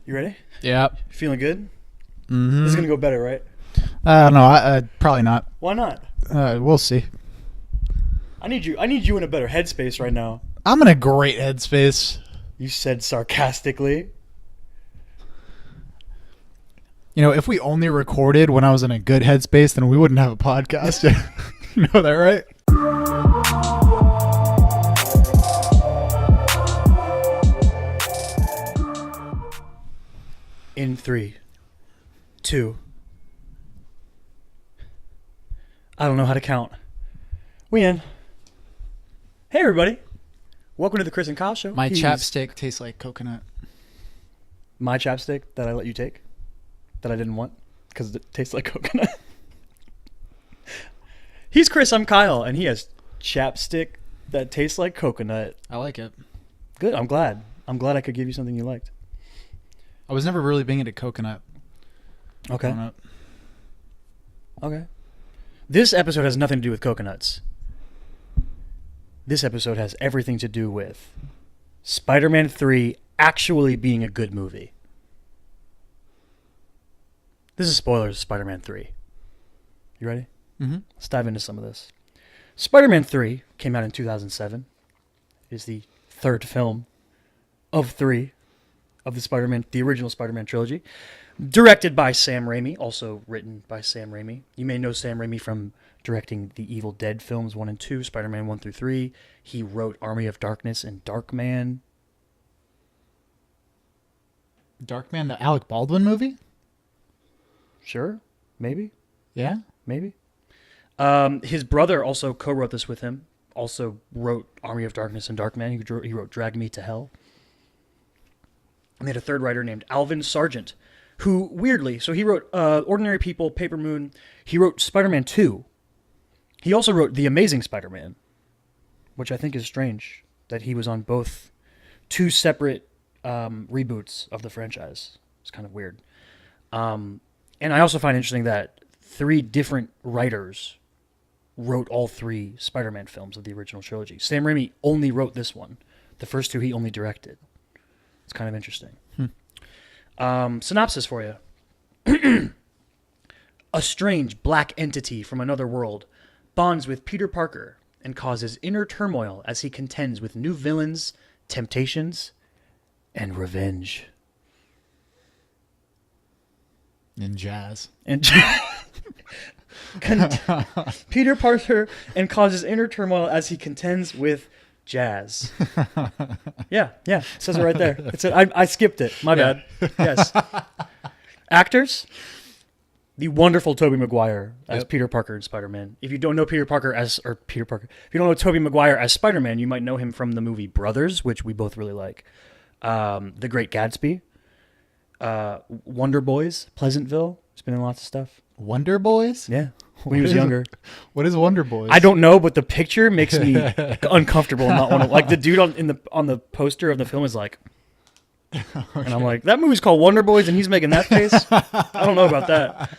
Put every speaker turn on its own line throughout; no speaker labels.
You ready?
Yeah.
Feeling good?
Mm-hmm.
This is going to go better, right?
No, probably not.
Why not?
We'll see.
I need you in a better headspace right now.
I'm in a great headspace.
You said sarcastically.
You know, if we only recorded when I was in a good headspace, then we wouldn't have a podcast. You know that, right?
In 3, 2. I don't know how to count. We in. Hey, everybody. Welcome to the Chris and Kyle Show.
My chapstick tastes like coconut.
My chapstick that I let you take? That I didn't want? Because it tastes like coconut. He's Chris, I'm Kyle, and he has chapstick that tastes like coconut.
I like it.
Good, I'm glad. I'm glad I could give you something you liked.
I was never really big into coconut.
Okay. Okay. This episode has nothing to do with coconuts. This episode has everything to do with Spider-Man 3 actually being a good movie. This is spoilers of Spider-Man 3. You ready?
Mm-hmm.
Let's dive into some of this. Spider-Man 3 came out in 2007. It is the third film of 3 of the original Spider-Man trilogy. Directed by Sam Raimi, also written by Sam Raimi. You may know Sam Raimi from directing the Evil Dead films 1 and 2, Spider-Man 1 through 3. He wrote Army of Darkness and Darkman.
Darkman, the Alec Baldwin movie?
Sure, maybe.
Yeah?
Maybe. His brother also co-wrote this with him. Also wrote Army of Darkness and Darkman. He wrote Drag Me to Hell. And they had a third writer named Alvin Sargent, who, weirdly, so he wrote Ordinary People, Paper Moon. He wrote Spider-Man 2. He also wrote The Amazing Spider-Man, which I think is strange, that he was on both two separate reboots of the franchise. It's kind of weird. And I also find interesting that 3 different writers wrote all 3 Spider-Man films of the original trilogy. Sam Raimi only wrote this one. The first 2 he only directed. It's kind of interesting. Synopsis for you. A strange black entity from another world bonds with Peter Parker and causes inner turmoil as he contends with new villains, temptations, and revenge.
In jazz.
And Peter Parker and causes inner turmoil as he contends with jazz. Yeah, it says it right there. I skipped it. My bad. Yes. Actors: the wonderful Tobey Maguire as Peter Parker in Spider-Man. If you don't know if you don't know Tobey Maguire as Spider-Man, you might know him from the movie Brothers, which we both really like. The Great Gatsby. Wonder Boys, Pleasantville. He's been in lots of stuff.
Wonder Boys?
Yeah. When he was younger.
What is Wonder Boys?
I don't know, but the picture makes me uncomfortable and not want to. Like the dude on the poster of the film is like, okay. And I'm like, that movie's called Wonder Boys, and he's making that face. I don't know about that.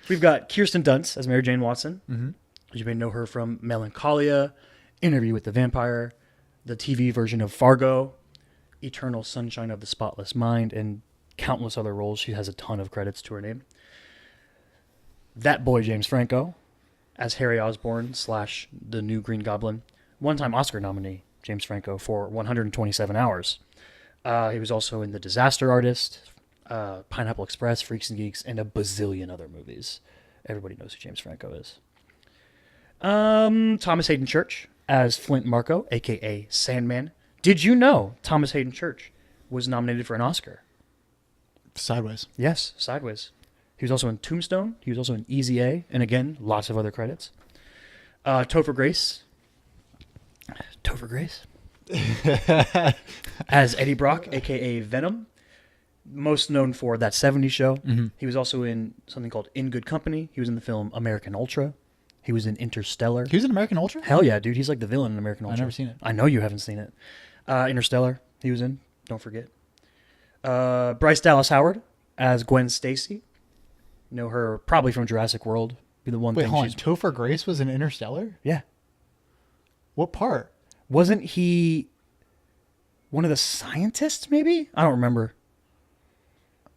We've got Kirsten Dunst as Mary Jane Watson. Mm-hmm. You may know her from Melancholia, Interview with the Vampire, the TV version of Fargo, Eternal Sunshine of the Spotless Mind, and countless other roles. She has a ton of credits to her name. That boy James Franco as Harry Osborn / the new Green Goblin. One-time Oscar nominee, James Franco, for 127 Hours. He was also in The Disaster Artist, Pineapple Express, Freaks and Geeks, and a bazillion other movies. Everybody knows who James Franco is. Thomas Hayden Church as Flint Marko, a.k.a. Sandman. Did you know Thomas Hayden Church was nominated for an Oscar?
Sideways.
Yes, Sideways. He was also in Tombstone. He was also in Easy A. And again, lots of other credits. Topher Grace. As Eddie Brock, a.k.a. Venom. Most known for That 70s Show. Mm-hmm. He was also in something called In Good Company. He was in the film American Ultra. He was in Interstellar.
He was in American Ultra?
Hell yeah, dude. He's like the villain in American Ultra.
I've never seen it.
I know you haven't seen it. Interstellar, he was in. Don't forget. Bryce Dallas Howard as Gwen Stacy. Know her probably from Jurassic World. Be the one
Wait,
thing
hold on.
she's...
Topher Grace was in Interstellar?
Yeah.
What part?
Wasn't he one of the scientists, maybe? I don't remember.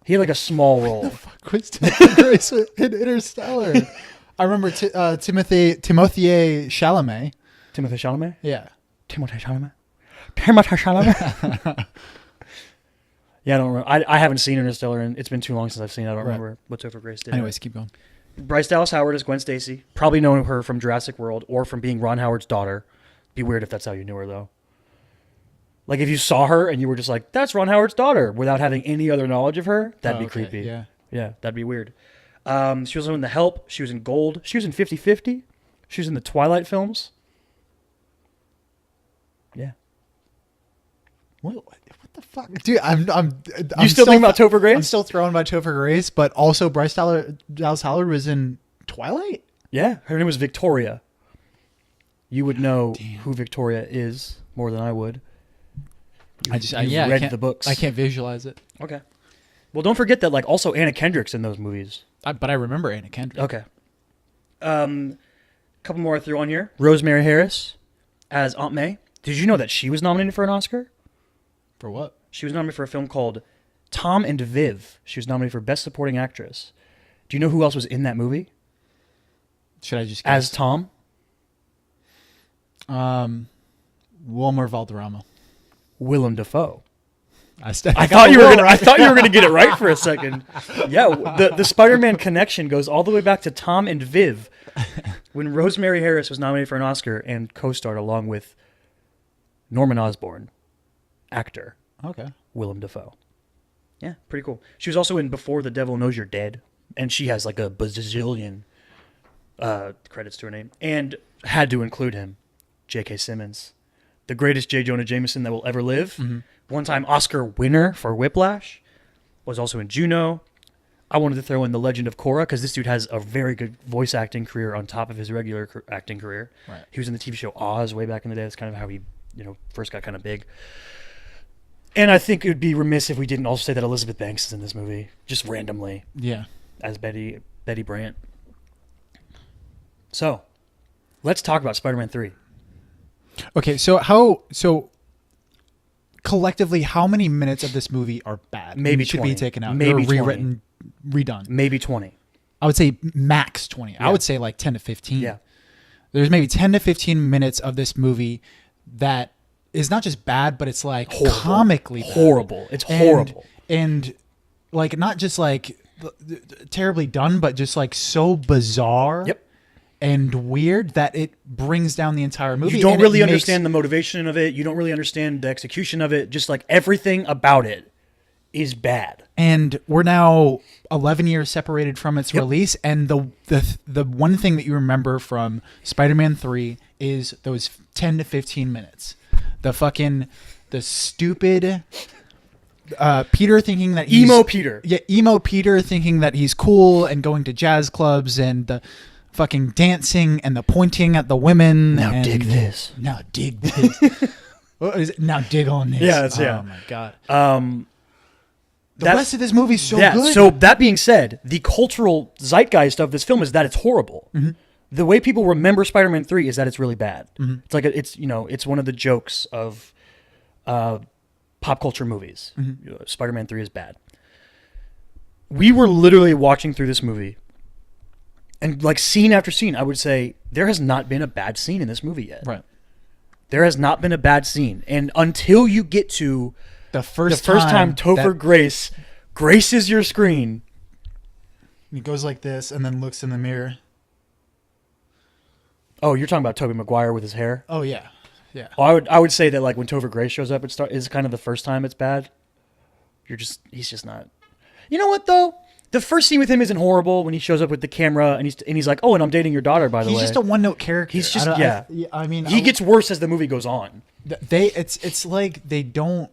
He had like a small role.
Fuck was Topher Grace in Interstellar? I remember Timothée Chalamet.
Timothée Chalamet?
Yeah.
Timothée Chalamet? Timothée Chalamet? Yeah, I don't remember. I haven't seen Interstellar, and it's been too long since I've seen it. I don't remember what Topher Grace did.
Anyways, keep going.
Bryce Dallas Howard is Gwen Stacy. Probably know her from Jurassic World or from being Ron Howard's daughter. Be weird if that's how you knew her, though. Like, if you saw her and you were just like, that's Ron Howard's daughter, without having any other knowledge of her, that'd be creepy.
Yeah.
Yeah, that'd be weird. She was in The Help. She was in Gold. She was in 50-50. She was in the Twilight films. Yeah.
What the fuck? Dude, I'm
You still thinking about Topher Grace?
I'm still throwing about Topher Grace, but also Bryce Dallas Howard was in Twilight?
Yeah, her name was Victoria. You would know who Victoria is more than I would. You've read the books.
I can't visualize it.
Okay. Well, don't forget that, like, also Anna Kendrick's in those movies.
But I remember Anna Kendrick.
Okay. Couple more I threw on here. Rosemary Harris as Aunt May. Did you know that she was nominated for an Oscar?
For what?
She was nominated for a film called Tom and Viv. She was nominated for Best Supporting Actress. Do you know who else was in that movie?
Should I just guess?
As Tom?
Wilmer Valderrama.
Willem Dafoe.
I
thought you were gonna get it right for a second. Yeah, the Spider-Man connection goes all the way back to Tom and Viv, when Rosemary Harris was nominated for an Oscar and co-starred along with Norman Osborn, actor.
Okay.
Willem Dafoe. Yeah, pretty cool. She was also in Before the Devil Knows You're Dead, and she has like a bazillion credits to her name, and had to include him, J.K. Simmons, the greatest J. Jonah Jameson that will ever live. Mm-hmm. One-time Oscar winner for Whiplash, was also in Juno. I wanted to throw in The Legend of Korra because this dude has a very good voice acting career on top of his regular acting career.
Right.
He was in the TV show Oz way back in the day. That's kind of how he, first got kind of big. And I think it would be remiss if we didn't also say that Elizabeth Banks is in this movie, just randomly.
Yeah.
As Betty Brant. So, let's talk about Spider-Man 3.
Okay, so collectively, how many minutes of this movie are bad?
Maybe
should
20.
be taken out,
Maybe
or rewritten, redone.
Maybe 20.
I would say max 20.
Yeah.
I would say like 10 to 15.
Yeah.
There's maybe 10 to 15 minutes of this movie that is not just bad, but it's like
horrible.
Comically bad.
Horrible. It's horrible.
And like not just like terribly done, but just like so bizarre.
Yep.
And weird that it brings down the entire movie.
You don't really understand the motivation of it. You don't really understand the execution of it. Just like everything about it is bad.
And we're now 11 years separated from its release. And the one thing that you remember from Spider-Man 3 is those 10 to 15 minutes. The stupid Peter thinking that he's...
Emo Peter.
Yeah, emo Peter thinking that he's cool and going to jazz clubs and the fucking dancing and the pointing at the women.
Now dig this.
Now dig this. What is it? Now dig on this.
Yeah, yeah.
Oh my god. The
That-
rest of this movie's so
Yeah,
good.
so that being said, the cultural zeitgeist of this film is that it's horrible.
Mm-hmm.
The way people remember Spider-Man 3 is that it's really bad. Mm-hmm. It's like it's one of the jokes of pop culture movies. Mm-hmm. Spider-Man 3 is bad. We were literally watching through this movie, and like scene after scene, I would say there has not been a bad scene in this movie yet.
Right.
There has not been a bad scene, and until you get to
The first
time Topher Grace graces your screen,
he goes like this and then looks in the mirror.
Oh, you're talking about Tobey Maguire with his hair?
Oh yeah, yeah.
Oh, I would say that like when Topher Grace shows up, is kind of the first time it's bad. He's just not. You know what though? The first scene with him isn't horrible when he shows up with the camera and he's like, oh, and I'm dating your daughter, by the way.
He's just a one-note character.
He's just
I mean,
he gets worse as the movie goes on.
It's like they don't.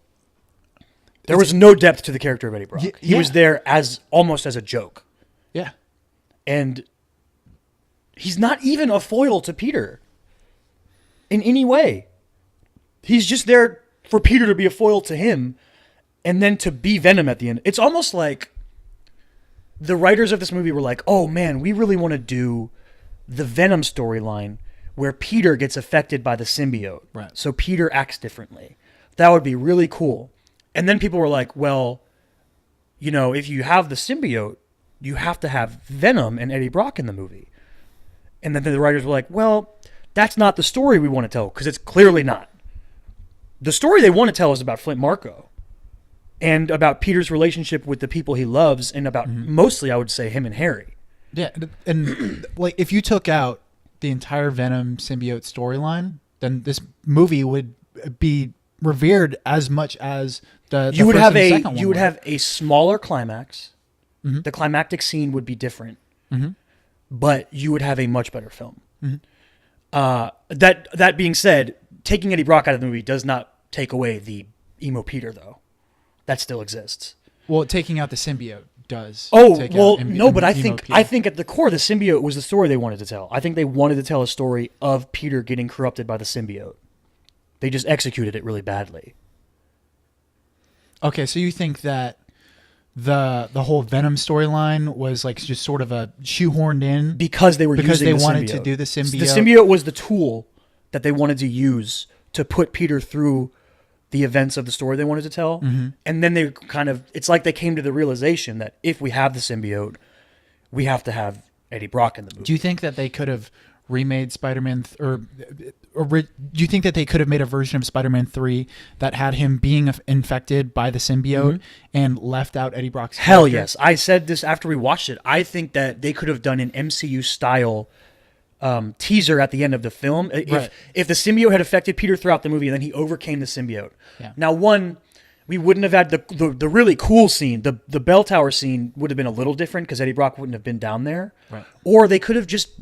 There was no depth to the character of Eddie Brock.
Yeah.
He was there as almost as a joke.
Yeah.
And he's not even a foil to Peter in any way. He's just there for Peter to be a foil to him and then to be Venom at the end. It's almost like the writers of this movie were like, oh man, we really want to do the Venom storyline where Peter gets affected by the symbiote.
Right.
So Peter acts differently. That would be really cool. And then people were like, well, if you have the symbiote, you have to have Venom and Eddie Brock in the movie. And then the writers were like, well, that's not the story we want to tell, because it's clearly not. The story they want to tell is about Flint Marko and about Peter's relationship with the people he loves, and about mostly, I would say, him and Harry.
Yeah, and like if you took out the entire Venom symbiote storyline, then this movie would be revered as much as the
You would
first
have
and second one
you would
were.
have a smaller climax. The climactic scene would be different, but you would have a much better film. That being said, taking Eddie Brock out of the movie does not take away the emo Peter, though. That still exists.
Well, taking out the symbiote does.
Oh,
take
well,
out
no, but I
emo
think
Peter.
at the core, the symbiote was the story they wanted to tell. I think they wanted to tell a story of Peter getting corrupted by the symbiote. They just executed it really badly.
Okay, so you think that the whole Venom storyline was like just sort of a shoehorned in
Because they were
because
using
they
the
wanted
symbiote.
to do the symbiote.
The symbiote was the tool that they wanted to use to put Peter through the events of the story they wanted to tell. And then they it's like they came to the realization that if we have the symbiote, we have to have Eddie Brock in the movie.
Do you think that they could have remade Spider-Man do you think that they could have made a version of Spider-Man 3 that had him being infected by the symbiote and left out Eddie Brock's
Hell
character?
yes. I said this after we watched it. I think that they could have done an MCU style teaser at the end of the film. If the symbiote had affected Peter throughout the movie and then he overcame the symbiote.
Yeah.
Now, we wouldn't have had the really cool scene. The bell tower scene would have been a little different because Eddie Brock wouldn't have been down there.
Right.
Or they could have just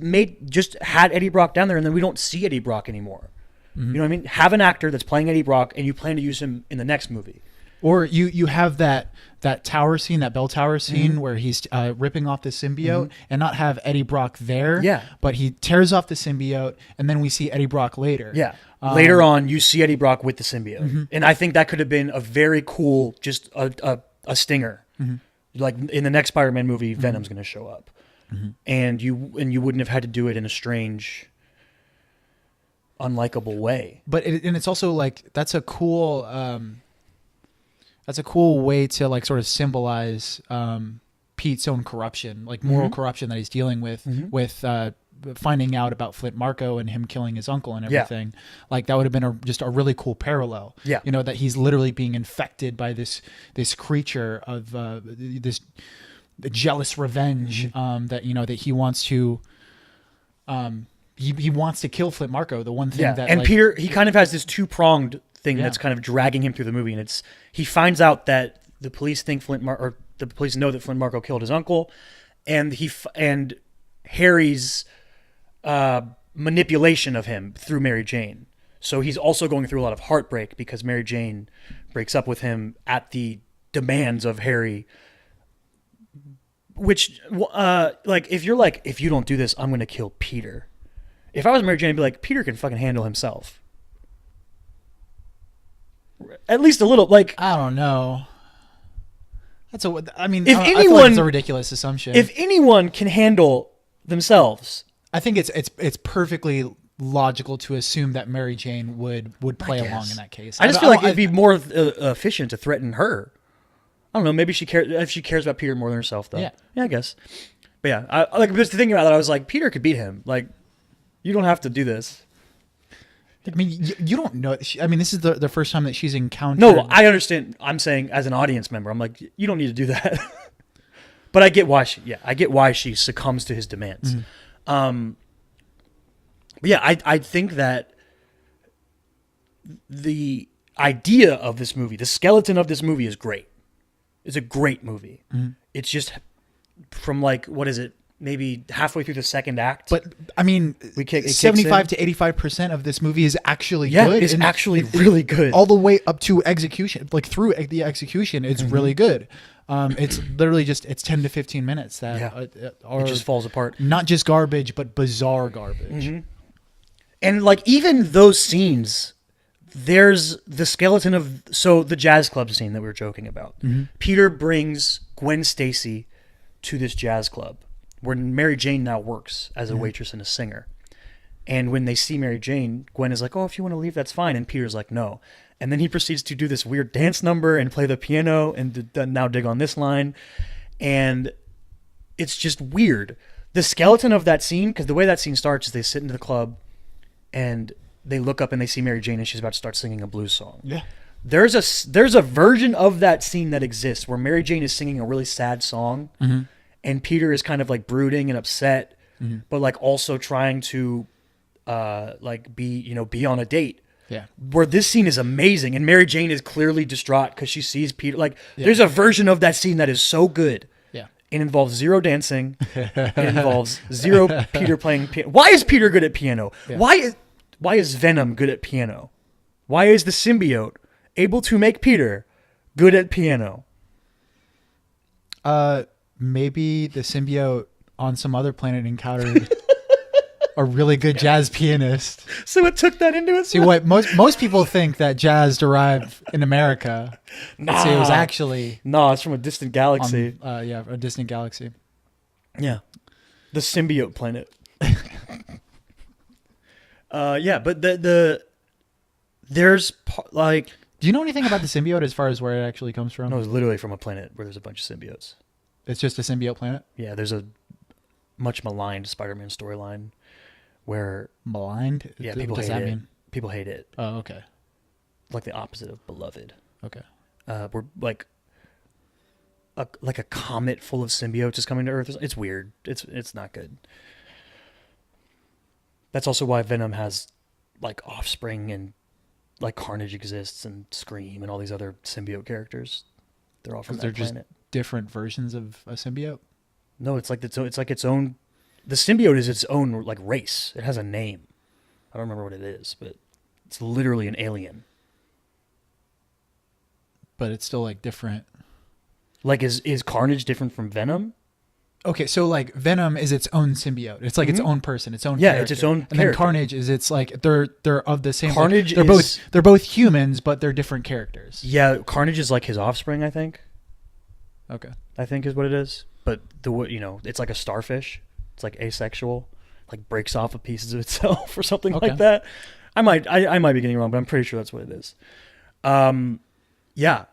had Eddie Brock down there and then we don't see Eddie Brock anymore. You know what I mean? Have an actor that's playing Eddie Brock and you plan to use him in the next movie.
Or you have that tower scene, that bell tower scene where he's ripping off the symbiote and not have Eddie Brock there.
Yeah.
But he tears off the symbiote and then we see Eddie Brock later.
Yeah. Later on, you see Eddie Brock with the symbiote. And I think that could have been a very cool, just a stinger. Like in the next Spider-Man movie, Venom's going to show up. And you wouldn't have had to do it in a strange, unlikable way.
But it's also like that's a cool way to like sort of symbolize Pete's own corruption, like moral corruption that he's dealing with finding out about Flint Marko and him killing his uncle and everything. Like that would have been just a really cool parallel.
Yeah.
You know, that he's literally being infected by this creature of this jealous revenge that he wants to he wants to kill Flint Marko, the one thing that
Peter, he kind of has this two-pronged thing that's kind of dragging him through the movie, and he finds out that the police think the police know that Flint Marko killed his uncle, and and Harry's manipulation of him through Mary Jane. So he's also going through a lot of heartbreak because Mary Jane breaks up with him at the demands of Harry. Which, if you don't do this, I'm going to kill Peter. If I was Mary Jane, I'd be like, Peter can fucking handle himself. At least a little, like...
I don't know. I feel like
anyone,
it's a ridiculous assumption.
If anyone can handle themselves...
I think it's perfectly logical to assume that Mary Jane would play along in that case.
I just feel like it'd be more efficient to threaten her. I don't know. Maybe if she cares about Peter more than herself, though. Yeah, I guess. But yeah, just thinking about that, I was like, Peter could beat him. Like, you don't have to do this.
I mean, you don't know. This is the first time that she's encountered.
No, I understand. I'm saying as an audience member, I'm like, you don't need to do that. But I get why she succumbs to his demands. But yeah, I think that the idea of this movie, the skeleton of this movie, is great. It's a great movie. It's just from maybe halfway through the second act.
But I mean, 75 to 85% of this movie is actually good.
It's actually really good.
All the way up to execution, like through the execution, it's really good. It's literally it's 10 to 15 minutes that
it just falls apart.
Not just garbage, but bizarre garbage.
And even those scenes, there's the skeleton of the jazz club scene that we were joking about. Peter brings Gwen Stacy to this jazz club where Mary Jane now works as a waitress and a singer. And when they see Mary Jane, Gwen is like, "Oh, if you want to leave, that's fine." And Peter's like, "No." And then he proceeds to do this weird dance number and play the piano and now dig on this line. And it's just weird. The skeleton of that scene, because the way that scene starts is they sit into the club and they look up and they see Mary Jane and she's about to start singing a blues song.
Yeah.
There's a version of that scene that exists where Mary Jane is singing a really sad song and Peter is kind of like brooding and upset, but like also trying to like be on a date.
Yeah.
Where this scene is amazing and Mary Jane is clearly distraught because she sees Peter. Like there's a version of that scene that is so good.
Yeah.
It involves zero dancing. It involves zero Peter playing piano. Why is Peter good at piano?
Yeah.
Why is Venom good at piano? Why is the symbiote able to make Peter good at piano?
Maybe the symbiote on some other planet encountered a really good jazz pianist.
So it took that into its
See, what most people think that jazz derived in America.
Nah.
See, it was actually
it's from a distant galaxy.
a distant galaxy.
Yeah, the symbiote planet. But there's like.
Do you know anything about the symbiote as far as where it actually comes from?
No, it's literally from a planet where there's a bunch of symbiotes.
It's just a symbiote planet?
Yeah, there's a much maligned Spider-Man storyline where...
Maligned?
Yeah,
What
people
does
hate
that
it.
mean?
People hate it.
Oh, okay.
Like the opposite of beloved.
Okay.
We're like a comet full of symbiotes is coming to Earth. It's weird. It's not good. That's also why Venom has like offspring and like Carnage exists and Scream and all these other symbiote characters. They're all from that planet.
Just different versions of a symbiote?
No, it's like its own. The symbiote is its own like race. It has a name. I don't remember what it is, but it's literally an alien.
But it's still like different.
Like is Carnage different from Venom?
Okay, so like Venom is its own symbiote. It's like its own person, its own
Yeah, it's its own
And then
character.
Carnage is it's like they're of the same
Carnage
they're both humans, but they're different characters.
Yeah, Carnage is like his offspring, I think.
Okay.
I think is what it is. But it's like a starfish. It's like asexual, like breaks off of pieces of itself or something
Okay.
like that. I might be getting it wrong, but I'm pretty sure that's what it is. Yeah.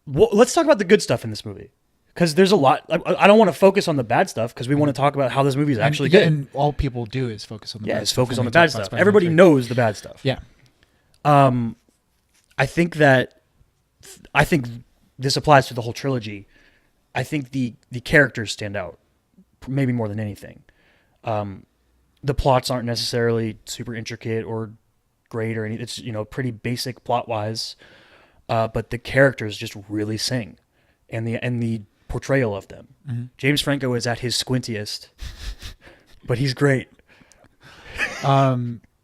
Well, let's talk about the good stuff in this movie. Because there's a lot. I don't want to focus on the bad stuff because we want to talk about how this movie is actually good.
And all people do is focus on the bad stuff.
Focus on
when
the
we talk
bad
about
stuff.
Spider-Man
Everybody
3.
knows the bad stuff.
Yeah.
I think this applies to the whole trilogy. I think the characters stand out maybe more than anything. The plots aren't necessarily super intricate or great or anything. It's pretty basic plot wise, but the characters just really sing, and the portrayal of them. Mm-hmm. James Franco is at his squintiest, but he's great.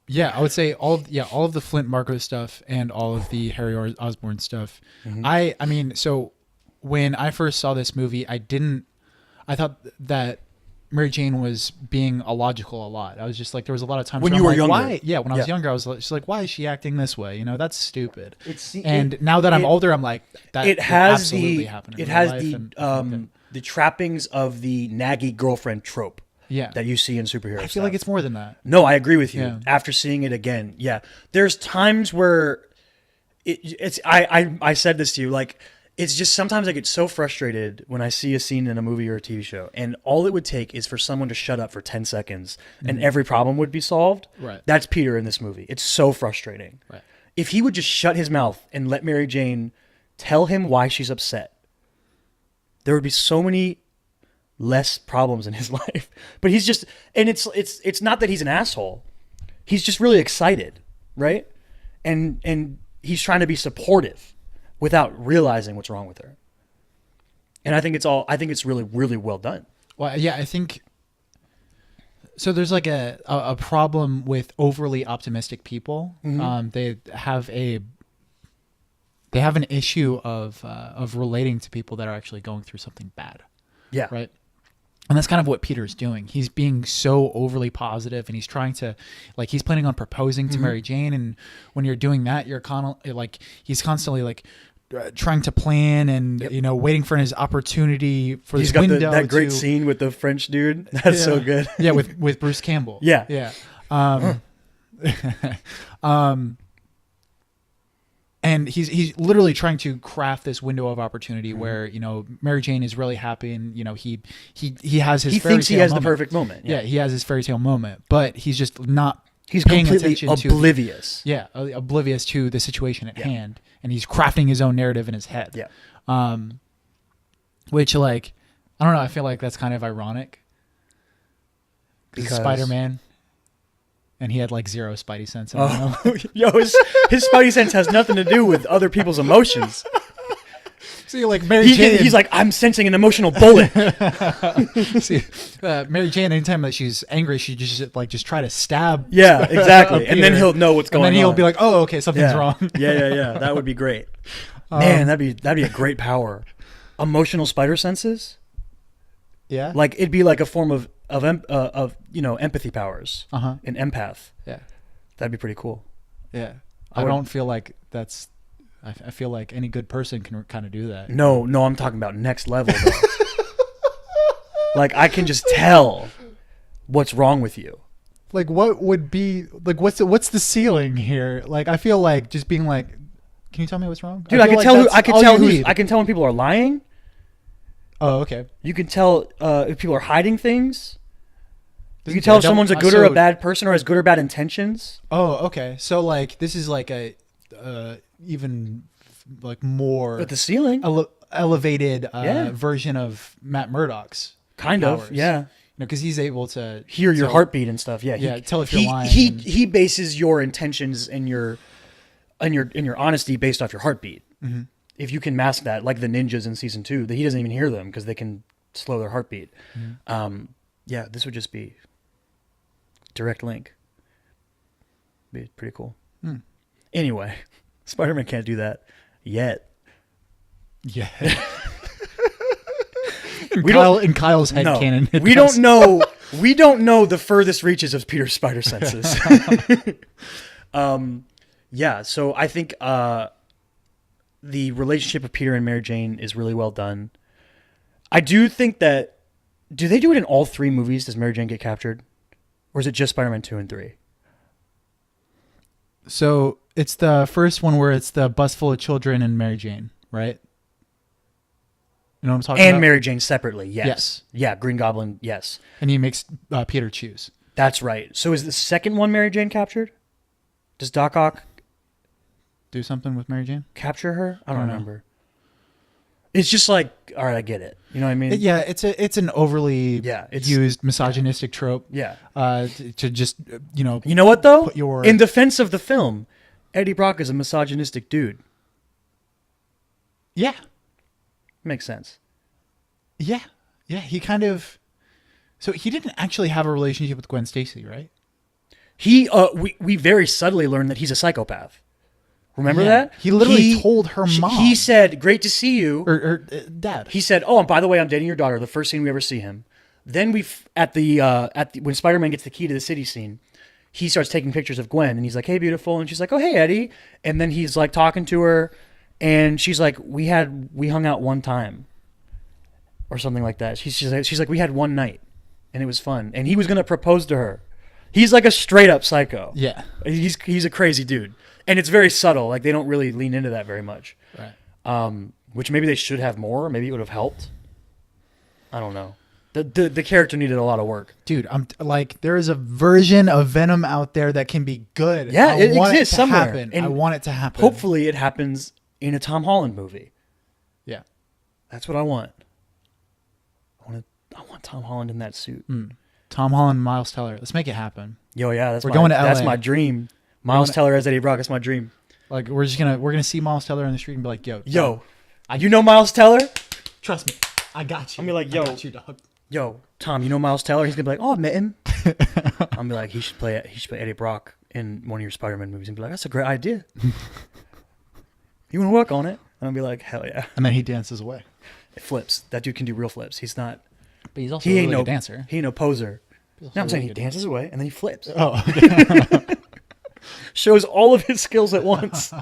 Yeah, I would say all of the Flint Marko stuff and all of the Harry Osborn stuff. Mm-hmm. I mean, so when I first saw this movie, I thought that Mary Jane was being illogical a lot. I was just like, there was a lot of times
when
where
you were
like,
younger.
Why? Yeah, when I was younger, I was just like, why is she acting this way? That's stupid. And now that I'm older, I'm like, that
it has
absolutely happened.
It has the trappings of the naggy girlfriend trope.
Yeah,
that you see in superheroes.
I feel like it's more than that.
No, I agree with you.
Yeah.
After seeing it again, yeah, there's times where I said this to you, like it's just sometimes I get so frustrated when I see a scene in a movie or a TV show, and all it would take is for someone to shut up for 10 seconds, and every problem would be solved.
Right.
That's Peter in this movie. It's so frustrating.
Right.
If he would just shut his mouth and let Mary Jane tell him why she's upset, there would be so many less problems in his life. But he's just, and it's not that he's an asshole. He's just really excited, right? And he's trying to be supportive without realizing what's wrong with her. And I think it's really, really well done.
Well, yeah, I think so. There's like a problem with overly optimistic people. Mm-hmm. They have an issue of relating to people that are actually going through something bad.
Yeah.
Right. And that's kind of what Peter's doing. He's being so overly positive, and he's trying to, like, he's planning on proposing to Mary Jane. And when you're doing that, you're he's constantly like trying to plan and waiting for his opportunity for
he's
this
got
window.
that great scene with the French dude. That's so good.
Yeah, with Bruce Campbell.
Yeah,
yeah. And he's literally trying to craft this window of opportunity where, you know, Mary Jane is really happy, and, you know, he has his
He
fairy
thinks he
tale
has
moment.
the perfect moment.
Yeah, he has his fairy tale moment, but he's just not
He's
paying
completely
attention
oblivious.
oblivious to the situation at hand, and he's crafting his own narrative in his head.
Yeah.
Which, like, I don't know, I feel like that's kind of ironic. Because Spider-Man, and he had like zero Spidey sense.
Yo, his Spidey sense has nothing to do with other people's emotions.
See, like Mary Jane,
he's like, I'm sensing an emotional bullet.
See, Mary Jane, anytime that she's angry, she just try to stab.
Yeah, exactly. And then he'll know what's going on.
And then he'll be like, oh, okay, something's wrong.
Yeah. That would be great. Man, that'd be a great power. Emotional spider senses.
Yeah.
Like it'd be like a form of you know, empathy powers. An empath.
Yeah.
That'd be pretty cool.
Yeah. I don't feel like that's. I feel like any good person can kind of do that.
No, I'm talking about next level though. Like I can just tell what's wrong with you.
Like what would be like what's the ceiling here? Like I feel like just being like, can you tell me what's wrong?
Dude, I can tell when people are lying.
Oh, okay.
You can tell if people are hiding things. You can tell if someone's a good or a bad person or has good or bad intentions.
Oh, okay. So like this is like a even like more
At the ceiling.
elevated version of Matt Murdock's
kind
powers.
of, yeah.
You know, because he's able to
hear your heartbeat and stuff. Yeah,
tell if you're lying.
He bases your intentions and your honesty based off your heartbeat. Mm-hmm. If you can mask that, like the ninjas in season 2, that he doesn't even hear them because they can slow their heartbeat. Mm-hmm. Yeah, this would just be direct link. Be pretty cool. Anyway, Spider-Man can't do that yet.
Yeah. In Kyle's head canon.
We don't know. We don't know the furthest reaches of Peter's spider senses. Yeah, so I think the relationship of Peter and Mary Jane is really well done. I do think that. Do they do it in all 3 movies? Does Mary Jane get captured, or is it just Spider-Man 2 and 3?
So it's the first one where it's the bus full of children and Mary Jane, right? You know what I'm talking about?
And Mary Jane separately, yes.
Yes.
Yeah, Green Goblin, yes.
And he makes Peter choose.
That's right. So is the second one Mary Jane captured? Does Doc Ock
do something with Mary Jane?
Capture her? I don't remember. It's just like, all right, I get it. You know what I mean?
It's an overly used misogynistic trope.
Yeah.
To just, you know.
You know what, though?
In
defense of the film, Eddie Brock is a misogynistic dude.
Yeah.
Makes sense.
Yeah. Yeah, he kind of... So he didn't actually have a relationship with Gwen Stacy, right?
We very subtly learned that he's a psychopath. Remember that?
He literally told her mom.
He said, "Great to see you."
Or dad.
He said, "Oh, and by the way, I'm dating your daughter." The first scene we ever see him. Then when Spider-Man gets the key to the city scene, he starts taking pictures of Gwen, and he's like, "Hey, beautiful," and she's like, "Oh, hey, Eddie," and then he's like talking to her, and she's like, "We hung out one time," or something like that. She's like, "We had one night, and it was fun," and he was gonna propose to her. He's like a straight up psycho.
Yeah,
he's a crazy dude. And it's very subtle. Like, they don't really lean into that very much.
Right.
Which maybe they should have more. Maybe it would have helped. I don't know. The character needed a lot of work.
Dude, I'm like, there is a version of Venom out there that can be good.
Yeah, it exists somewhere.
And I want it to happen.
Hopefully it happens in a Tom Holland movie.
Yeah.
That's what I want. I want Tom Holland in that suit.
Tom Holland, Miles Teller. Let's make it happen.
Yo, yeah,
We're going to LA.
That's my dream. Miles Teller as Eddie Brock. That's my dream.
Like, we're gonna see Miles Teller on the street and be like, yo,
you know Miles Teller?
Trust me, I got you.
I'm gonna be like, yo,
I got you, dog. Yo,
Tom, you know Miles Teller? He's gonna be like, oh, I met him. I'm gonna be like, he should play Eddie Brock in one of your Spider-Man movies, and be like, that's a great idea. You want to work on it? And I'll be like, hell yeah.
And then he dances away.
It flips. That dude can do real flips. He's not.
But he's also a dancer.
He ain't no poser. No, I'm saying he dances away and then he flips.
Oh. Okay.
Shows all of his skills at once.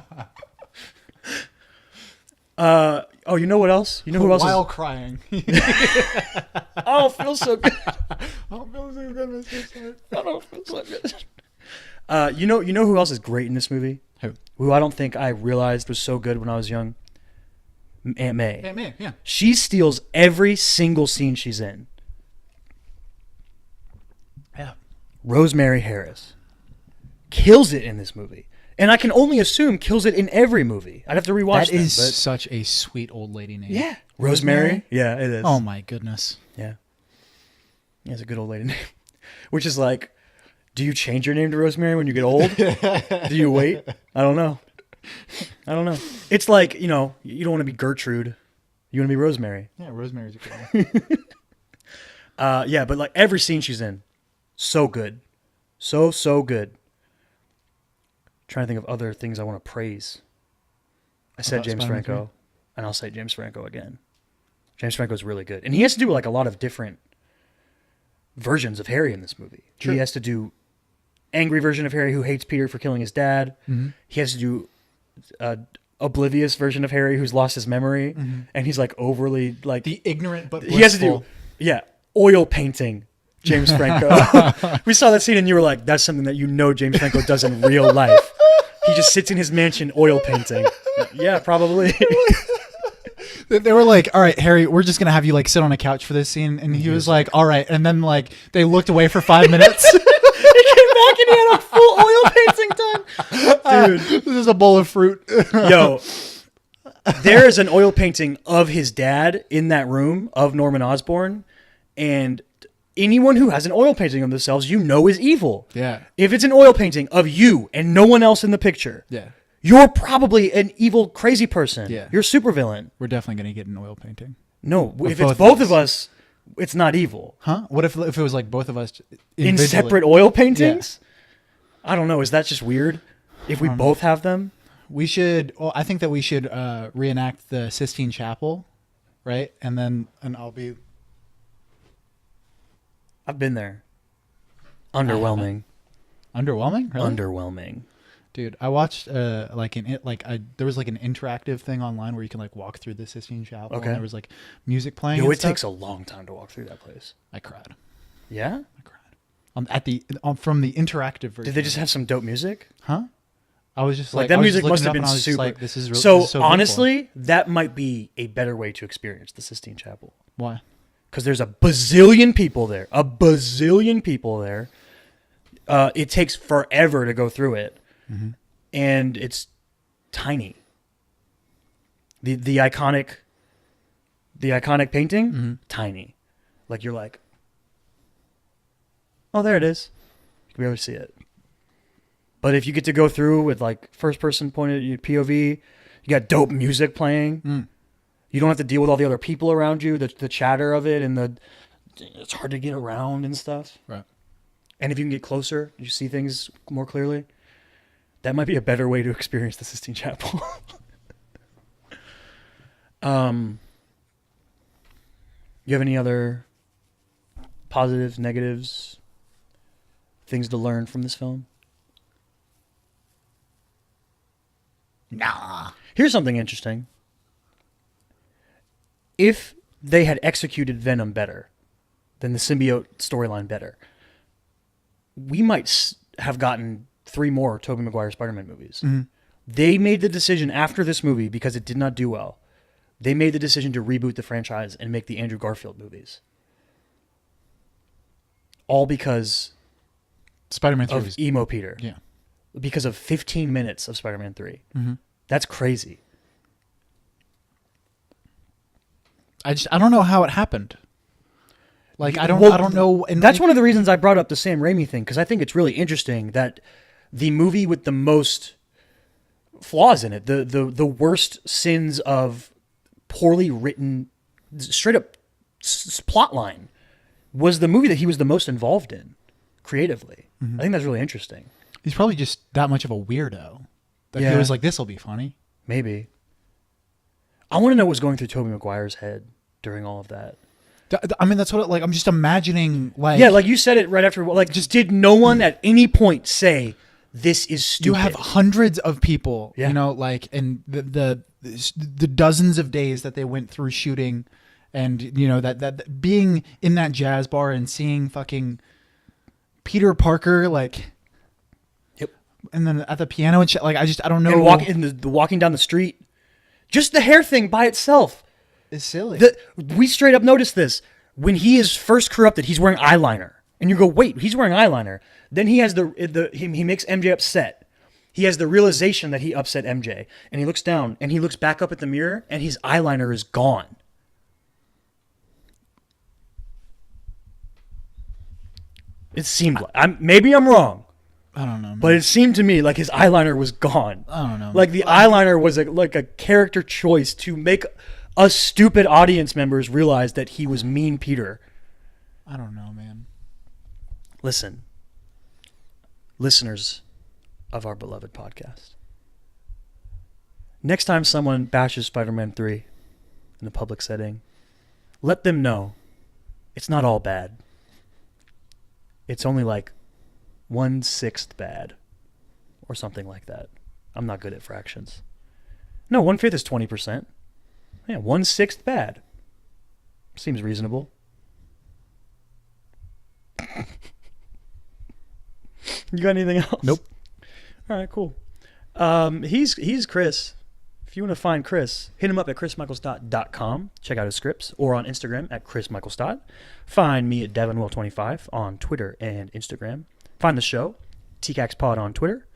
You know what else? You know who else?
While crying.
Oh, it feels so good.
Oh, it feels so good.
I don't feel so good. You know who else is great in this movie?
Who?
who I don't think I realized was so good when I was young, Aunt May.
Aunt May, yeah.
She steals every single scene she's in.
Yeah.
Rosemary Harris kills it in this movie. And I can only assume kills it in every movie. I'd have to rewatch
That is
but
such a sweet old lady name.
yeah. Rosemary? Yeah, it is.
Oh my goodness.
Yeah. Yeah, it's a good old lady name. Which is like, do you change your name to Rosemary when you get old? Do you wait? I don't know. It's like, you don't want to be Gertrude. You want to be Rosemary.
Yeah, Rosemary's a good one.
Yeah, but like every scene she's in, so good. So good. Trying to think of other things I want to praise. I said
About
James
Spider-Man
Franco, and I'll say James Franco again. James Franco's really good. And he has to do like a lot of different versions of Harry in this movie.
Sure.
He has to do angry version of Harry who hates Peter for killing his dad.
Mm-hmm.
He has to do oblivious version of Harry who's lost his memory.
Mm-hmm.
And he's like overly like...
The ignorant but blissful.
He has to do, oil painting James Franco. We saw that scene and you were like, that's something that James Franco does in real life. He just sits in his mansion oil painting. Yeah, probably.
They were like, all right, Harry, we're just going to have you like sit on a couch for this scene. And he was like, all right. And then like they looked away for 5 minutes.
He came back and he had a full oil painting done. Dude.
This is a bowl of fruit.
Yo, there is an oil painting of his dad in that room of Norman Osborn. And anyone who has an oil painting of themselves, is evil.
Yeah.
If it's an oil painting of you and no one else in the picture,
Yeah.
you're probably an evil, crazy person.
Yeah.
You're a supervillain.
We're definitely going to get an oil painting.
No, if it's
both
both
of
of us, it's not evil.
Huh? What if it was like both of us
In
individually?
separate oil paintings? I don't know. Is that just weird? If we both have them?
We should, well, I think that we should reenact the Sistine Chapel, right? And I'll be...
I've been there. Underwhelming.
Underwhelming? Really?
Underwhelming.
Dude, I watched there was like an interactive thing online where you can like walk through the Sistine Chapel.
Okay.
And there was like music playing.
Yo,
and
it
stuff.
takes a long time to walk through that place.
I cried.
Yeah?
I cried. From the interactive version.
Did they just have some dope music?
Huh? I was just
Like
like
that
I was
music
just
must
looking
have
up
been
and I was just
super.
like, this is
so
this is so beautiful.
honestly, that might be a better way to experience the Sistine Chapel.
Why?
Because there's a bazillion people there. It takes forever to go through it.
Mm-hmm.
And it's tiny. The iconic painting,
Mm-hmm.
tiny. Like you're like, oh, there it is. You can barely see it. But if you get to go through with like first person point of view, POV, you got dope music playing.
Mm.
You don't have to deal with all the other people around you, the chatter of it, and it's hard to get around and stuff.
Right.
And if you can get closer, you see things more clearly. That might be a better way to experience the Sistine Chapel. You have any other positives, negatives, things to learn from this film?
Nah.
Here's something interesting. If they had executed Venom better, than the symbiote storyline better, we might have gotten 3 more Tobey Maguire Spider-Man movies.
Mm-hmm.
They made the decision after this movie, because it did not do well, they made the decision to reboot the franchise and make the Andrew Garfield movies. All because
Spider-Man 3
of
was,
emo Peter.
yeah.
Because of 15 minutes of Spider-Man 3.
Mm-hmm.
That's crazy.
I don't know how it happened. Like I don't know. And
that's one of the reasons I brought up the Sam Raimi thing, because I think it's really interesting that the movie with the most flaws in it, the worst sins of poorly written, straight up plot line, was the movie that he was the most involved in creatively.
Mm-hmm.
I think that's really interesting.
He's probably just that much of a weirdo that
Yeah.
he was like, "This will be funny."
Maybe. I want to know what was going through Tobey Maguire's head during all of that.
I mean, that's what I'm just imagining. Like,
Yeah, like you said it right after. Like, just did no one at any point say this is stupid?
you have hundreds of people,
Yeah.
you know, like, and the dozens of days that they went through shooting, and you know that being in that jazz bar and seeing fucking Peter Parker, like,
Yep.
and then at the piano and shit. Like I don't know.
And walking down the street, just the hair thing by itself
is silly.
We straight up noticed this when he is first corrupted. He's wearing eyeliner, and you go, wait, he's wearing eyeliner. Then he has he makes MJ upset. He has the realization that he upset MJ, and he looks down and he looks back up at the mirror, and his eyeliner is gone. It seemed like maybe I'm wrong.
I don't know, man.
But it seemed to me like his eyeliner was gone.
I don't know.
Like the eyeliner was like a character choice to make us stupid audience members realize that he was mean Peter.
I don't know, man.
Listen, listeners of our beloved podcast. Next time someone bashes Spider-Man 3 in a public setting, let them know it's not all bad. It's only like 1/6 bad or something like that. I'm not good at fractions. No, 1/5 is 20%. Yeah, 1/6 bad. Seems reasonable. You got anything else?
Nope.
All right, cool. He's Chris. If you want to find Chris, hit him up at chrismichaelstott.com. Check out his scripts, or on Instagram at chrismichaelstott. Find me at devinwell25 on Twitter and Instagram. Find the show, tcaks pod on Twitter,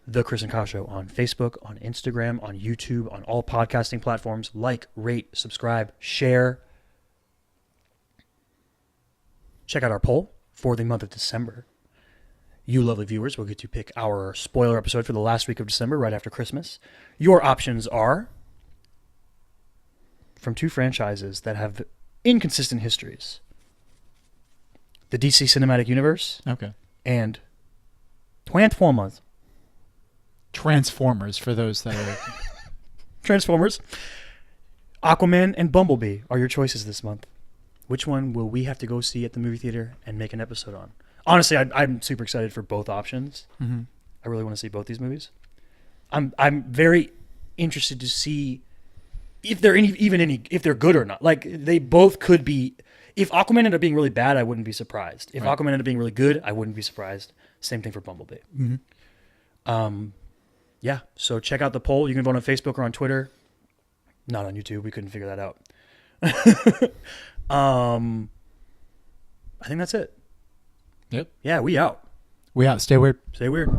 The Chris and Kyle Show on Facebook, on Instagram, on YouTube, on all podcasting platforms. Like, rate, subscribe, share. Check out our poll for the month of December. You lovely viewers will get to pick our spoiler episode for the last week of December, right after Christmas. Your options are from two franchises that have inconsistent histories. The DC Cinematic Universe.
Okay.
And Transformers.
Transformers, for those that are...
Transformers. Aquaman and Bumblebee are your choices this month. Which one will we have to go see at the movie theater and make an episode on? Honestly, I'm super excited for both options.
Mm-hmm.
I really want to see both these movies. I'm very interested to see if they're if they're good or not. Like, they both could be. If Aquaman ended up being really bad, I wouldn't be surprised. If Aquaman ended up being really good, I wouldn't be surprised. Same thing for Bumblebee.
Mm-hmm.
Yeah. So check out the poll. You can vote on Facebook or on Twitter. Not on YouTube. We couldn't figure that out. I think that's it.
Yep.
Yeah, we out.
We out. Stay weird.
Stay weird.